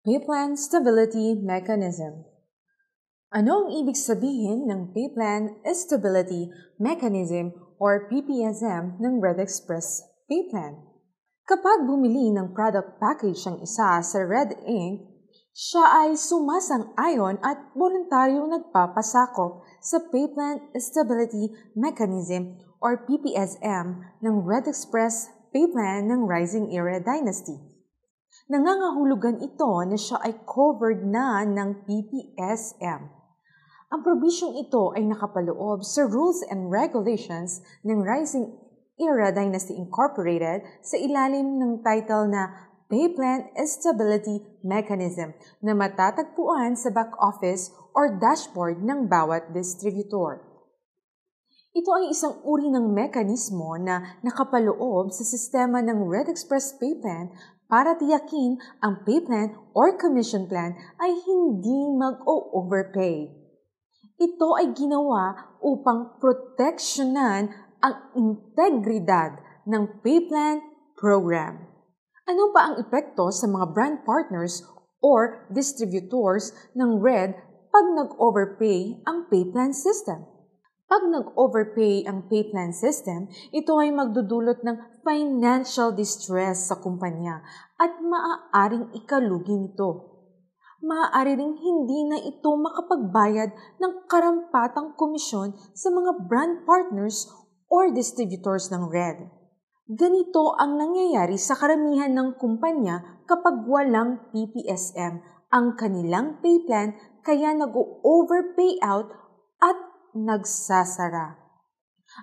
Payplan Stability Mechanism. Ano ang ibig sabihin ng Payplan Stability Mechanism or PPSM ng Red Express Payplan? Kapag bumili ng product package ang isa sa Red Inc., siya ay sumasang-ayon at voluntaryong nagpapasakop sa Payplan Stability Mechanism or PPSM ng Red Express Payplan ng Rising Era Dynasty. Nangangahulugan ito na siya ay covered na ng PPSM. Ang probisyong ito ay nakapaloob sa Rules and Regulations ng Rising Era Dynasty Incorporated sa ilalim ng title na Payplan Stability Mechanism na matatagpuan sa back office or dashboard ng bawat distributor. Ito ay isang uri ng mekanismo na nakapaloob sa sistema ng Red Express Payplan para tiyakin ang payplan or commission plan ay hindi mag-overpay. Ito ay ginawa upang proteksyonan ang integridad ng payplan program. Ano ba ang epekto sa mga brand partners or distributors ng Red pag nag-overpay ang payplan system? Pag nag-overpay ang payplan system, ito ay magdudulot ng financial distress sa kumpanya at maaaring ikalugi nito. Maaari ring hindi na ito makapagbayad ng karampatang komisyon sa mga brand partners or distributors ng Red. Ganito ang nangyayari sa karamihan ng kumpanya kapag walang PPSM ang kanilang payplan kaya nag-overpay out at nagsasara.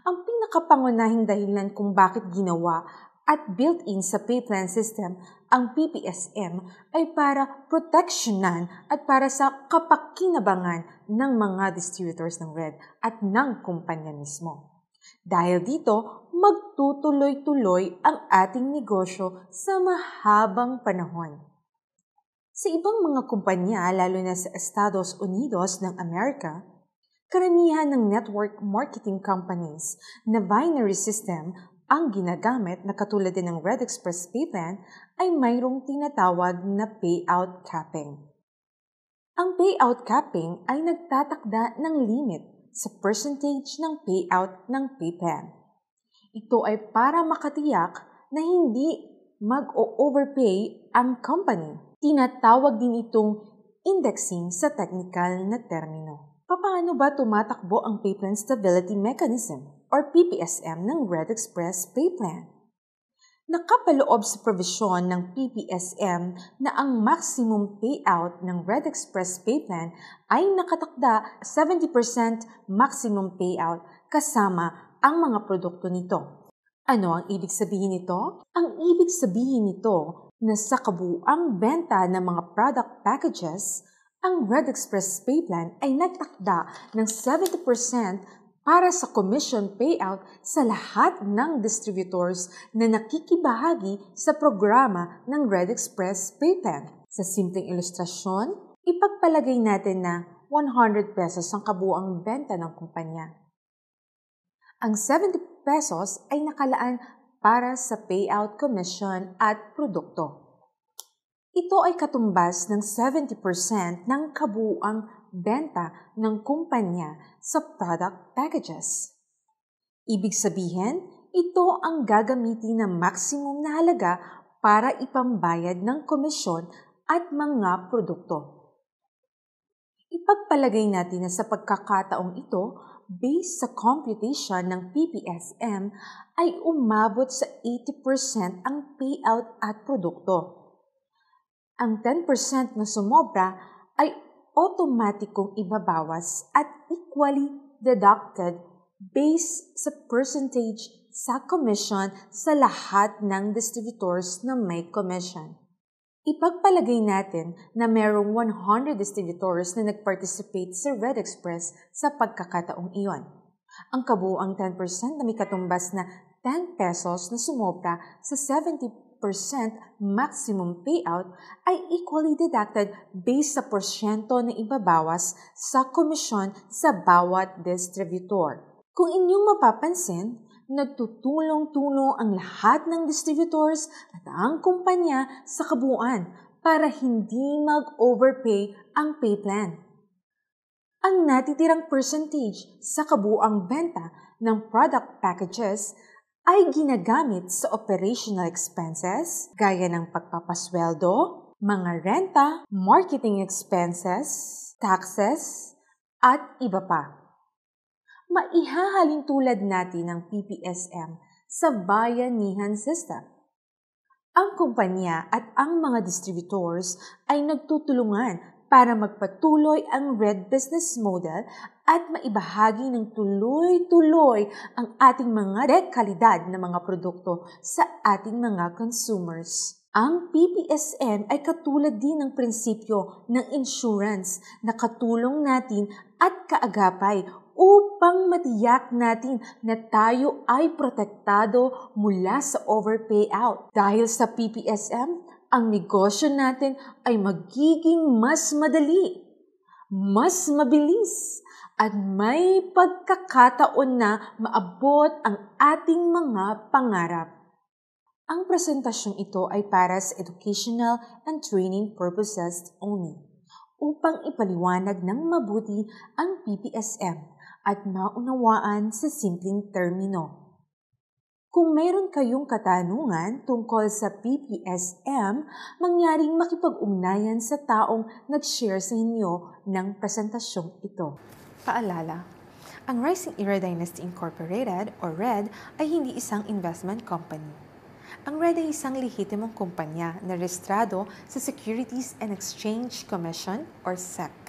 Ang pinakapangunahing dahilan kung bakit ginawa at built-in sa payplan system ang PPSM ay para proteksyonan at para sa kapakinabangan ng mga distributors ng Red at ng kumpanya mismo. Dahil dito, magtutuloy-tuloy ang ating negosyo sa mahabang panahon. Sa ibang mga kumpanya, lalo na sa Estados Unidos ng Amerika, karamihan ng network marketing companies na binary system ang ginagamit na katulad din ng Red Express Payplan ay mayroong tinatawag na payout capping. Ang payout capping ay nagtatakda ng limit sa percentage ng payout ng Payplan. Ito ay para makatiyak na hindi mag-overpay ang company. Tinatawag din itong indexing sa technical na termino. Paano ba tumatakbo ang Payplan Stability Mechanism or PPSM ng Red Express Payplan? Nakapaloob sa provisyon ng PPSM na ang maximum payout ng Red Express Payplan ay nakatakda 70% maximum payout kasama ang mga produkto nito. Ano ang ibig sabihin nito? Ang ibig sabihin nito na sa kabuuang benta ng mga product packages, ang Red Express Payplan ay nagtakda ng 70% para sa commission payout sa lahat ng distributors na nakikibahagi sa programa ng Red Express Payplan. Sa simpleng ilustrasyon, ipagpalagay natin na 100 pesos ang kabuuang benta ng kumpanya. Ang 70 pesos ay nakalaan para sa payout commission at produkto. Ito ay katumbas ng 70% ng kabuuang benta ng kumpanya sa product packages. Ibig sabihin, ito ang gagamitin na maximum na halaga para ipambayad ng komisyon at mga produkto. Ipagpalagay natin na sa pagkakataong ito, based sa computation ng PPSM, ay umabot sa 80% ang payout at produkto. Ang 10% na sumobra ay otomatikong ibabawas at equally deducted based sa percentage sa commission sa lahat ng distributors na may commission. Ipagpalagay natin na mayroong 100 distributors na nag-participate sa Red Express sa pagkakataong iyon. Ang kabuuang 10% na may katumbas na 10 pesos na sumobra sa 70% maximum payout ay equally deducted based sa porsyento na ibabawas sa komisyon sa bawat distributor. Kung inyong mapapansin, nagtutulong-tulong ang lahat ng distributors at ang kumpanya sa kabuuan para hindi mag-overpay ang pay plan. Ang natitirang percentage sa kabuuang benta ng product packages ay ginagamit sa operational expenses gaya ng pagpapasweldo, mga renta, marketing expenses, taxes, at iba pa. Maihahalin tulad natin ng PPSM sa bayanihan system. Ang kumpanya at ang mga distributors ay nagtutulungan para magpatuloy ang red business model at maibahagi ng tuloy-tuloy ang ating mga dekalidad na mga produkto sa ating mga consumers. Ang PPSM ay katulad din ng prinsipyo ng insurance na katulong natin at kaagapay upang matiyak natin na tayo ay protektado mula sa overpayout. Dahil sa PPSM, ang negosyo natin ay magiging mas madali, mas mabilis, at may pagkakataon na maabot ang ating mga pangarap. Ang presentasyong ito ay para sa educational and training purposes only, upang ipaliwanag ng mabuti ang PPSM at maunawaan sa simpleng termino. Kung mayroon kayong katanungan tungkol sa PPSM, mangyaring makipag-ugnayan sa taong nag-share sa inyo ng presentasyong ito. Paalala, ang Rising Era Dynasty Incorporated o RED ay hindi isang investment company. Ang RED ay isang lehitimong kumpanya na rehistrado sa Securities and Exchange Commission or SEC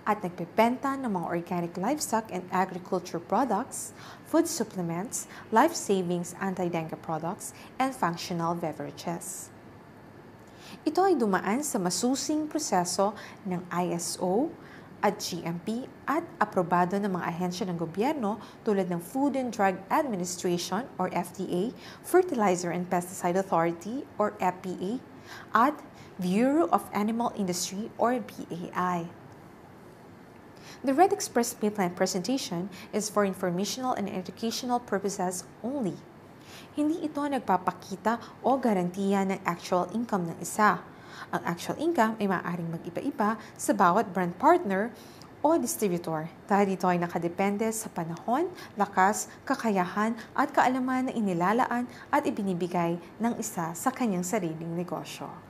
at nagbebenta ng mga organic livestock and agriculture products, food supplements, life savings, anti-dengue products, and functional beverages. Ito ay dumaan sa masusing proseso ng ISO at GMP at aprobado ng mga ahensya ng gobyerno tulad ng Food and Drug Administration or FDA, Fertilizer and Pesticide Authority or FPA, at Bureau of Animal Industry or BAI. The Red Express Pay Plan presentation is for informational and educational purposes only. Hindi ito nagpapakita o garantiya ng actual income ng isa. Ang actual income ay maaaring mag-iba-iba sa bawat brand partner o distributor dahil ito ay nakadepende sa panahon, lakas, kakayahan at kaalaman na inilalaan at ibinibigay ng isa sa kanyang sariling negosyo.